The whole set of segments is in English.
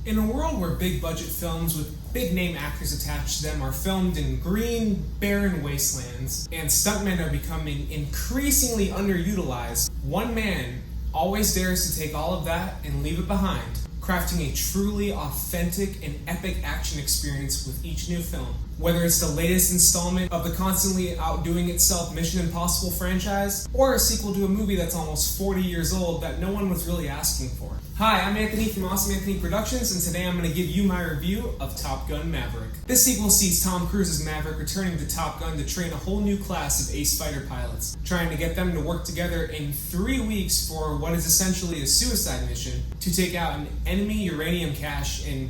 In a world where big budget films with big name actors attached to them are filmed in green, barren wastelands, and stuntmen are becoming increasingly underutilized, one man always dares to take all of that and leave it behind, crafting a truly authentic and epic action experience with each new film. Whether it's the latest installment of the constantly outdoing itself Mission Impossible franchise, or a sequel to a movie that's almost 40 years old that no one was really asking for. Hi, I'm Anthony from Awesome Anthony Productions, and today I'm going to give you my review of Top Gun Maverick. This sequel sees Tom Cruise's Maverick returning to Top Gun to train a whole new class of ace fighter pilots, trying to get them to work together in 3 weeks for what is essentially a suicide mission to take out an enemy uranium cache in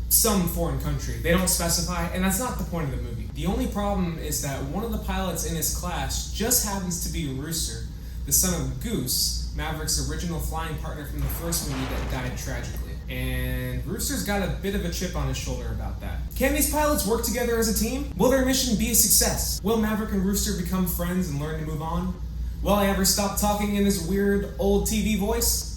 some foreign country. They don't specify, and that's not the point of the movie. The only problem is that one of the pilots in his class just happens to be Rooster, the son of Goose, Maverick's original flying partner from the first movie that died tragically. And Rooster's got a bit of a chip on his shoulder about that. Can these pilots work together as a team? Will their mission be a success? Will Maverick and Rooster become friends and learn to move on? Will I ever stop talking in this weird old TV voice?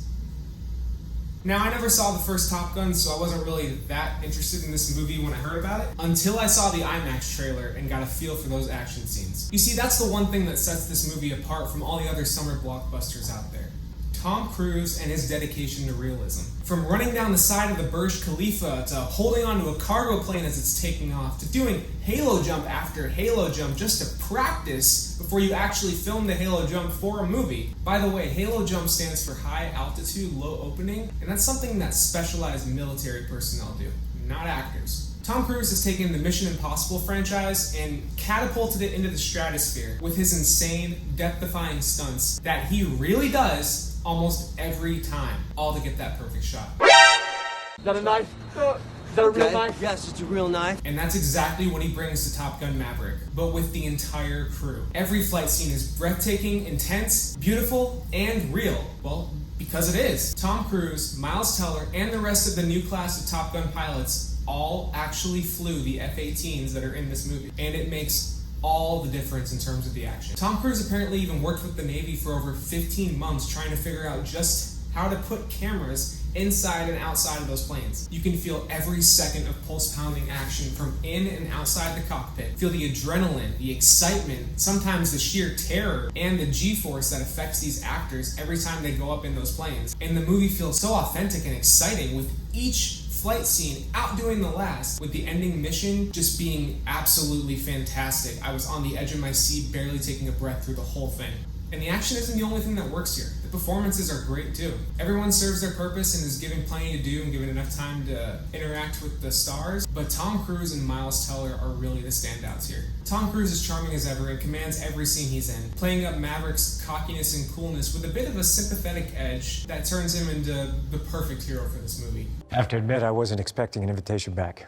Now, I never saw the first Top Gun, so I wasn't really that interested in this movie when I heard about it, until I saw the IMAX trailer and got a feel for those action scenes. You see, that's the one thing that sets this movie apart from all the other summer blockbusters out there. Tom Cruise and his dedication to realism. From running down the side of the Burj Khalifa, to holding onto a cargo plane as it's taking off, to doing halo jump after halo jump just to practice before you actually film the halo jump for a movie. By the way, halo jump stands for high altitude, low opening, and that's something that specialized military personnel do, not actors. Tom Cruise has taken the Mission Impossible franchise and catapulted it into the stratosphere with his insane, death-defying stunts that he really does almost every time, all to get that perfect shot. Is that a knife? Is that a real knife? Yes, it's a real knife. And that's exactly what he brings to Top Gun Maverick, but with the entire crew. Every flight scene is breathtaking, intense, beautiful, and real. Well, because it is. Tom Cruise, Miles Teller, and the rest of the new class of Top Gun pilots all actually flew the F-18s that are in this movie, and it makes all the difference in terms of the action. Tom Cruise apparently even worked with the Navy for over 15 months trying to figure out just how to put cameras inside and outside of those planes. You can feel every second of pulse-pounding action from in and outside the cockpit. Feel the adrenaline, the excitement, sometimes the sheer terror, and the G-force that affects these actors every time they go up in those planes. And the movie feels so authentic and exciting, with each flight scene outdoing the last, with the ending mission just being absolutely fantastic. I was on the edge of my seat, barely taking a breath through the whole thing. And the action isn't the only thing that works here. The performances are great too. Everyone serves their purpose and is given plenty to do and given enough time to interact with the stars, but Tom Cruise and Miles Teller are really the standouts here. Tom Cruise is charming as ever and commands every scene he's in, playing up Maverick's cockiness and coolness with a bit of a sympathetic edge that turns him into the perfect hero for this movie. I have to admit, I wasn't expecting an invitation back.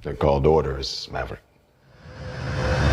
They're called orders, Maverick.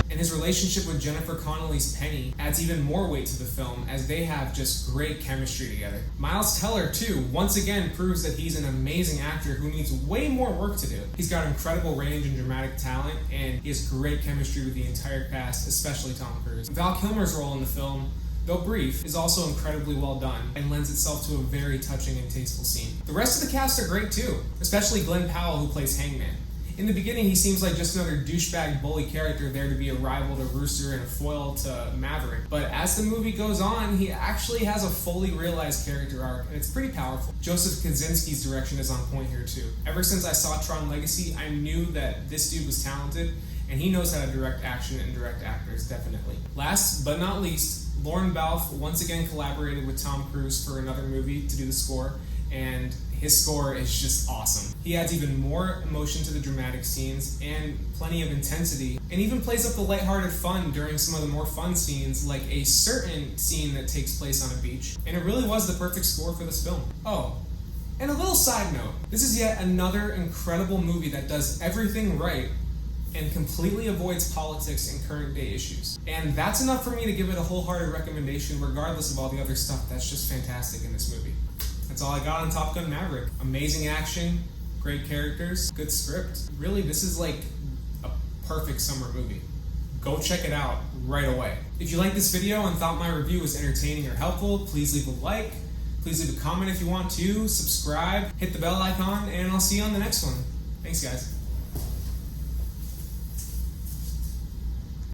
And his relationship with Jennifer Connelly's Penny adds even more weight to the film, as they have just great chemistry together. Miles Teller, too, once again proves that he's an amazing actor who needs way more work to do. He's got incredible range and dramatic talent, and he has great chemistry with the entire cast, especially Tom Cruise. Val Kilmer's role in the film, though brief, is also incredibly well done and lends itself to a very touching and tasteful scene. The rest of the cast are great too, especially Glenn Powell, who plays Hangman. In the beginning, he seems like just another douchebag bully character there to be a rival to Rooster and a foil to Maverick. But as the movie goes on, he actually has a fully realized character arc, and it's pretty powerful. Joseph Kosinski's direction is on point here too. Ever since I saw Tron Legacy, I knew that this dude was talented, and he knows how to direct action and direct actors, definitely. Last but not least, Lorne Balfe once again collaborated with Tom Cruise for another movie to do the score, and his score is just awesome. He adds even more emotion to the dramatic scenes and plenty of intensity, and even plays up the lighthearted fun during some of the more fun scenes, like a certain scene that takes place on a beach. And it really was the perfect score for this film. Oh, and a little side note, this is yet another incredible movie that does everything right and completely avoids politics and current day issues. And that's enough for me to give it a wholehearted recommendation, regardless of all the other stuff that's just fantastic in this movie. That's all I got on Top Gun Maverick. Amazing action, great characters, good script. Really, this is like a perfect summer movie. Go check it out right away. If you liked this video and thought my review was entertaining or helpful, please leave a like. Please leave a comment if you want to, subscribe, hit the bell icon, and I'll see you on the next one. Thanks, guys.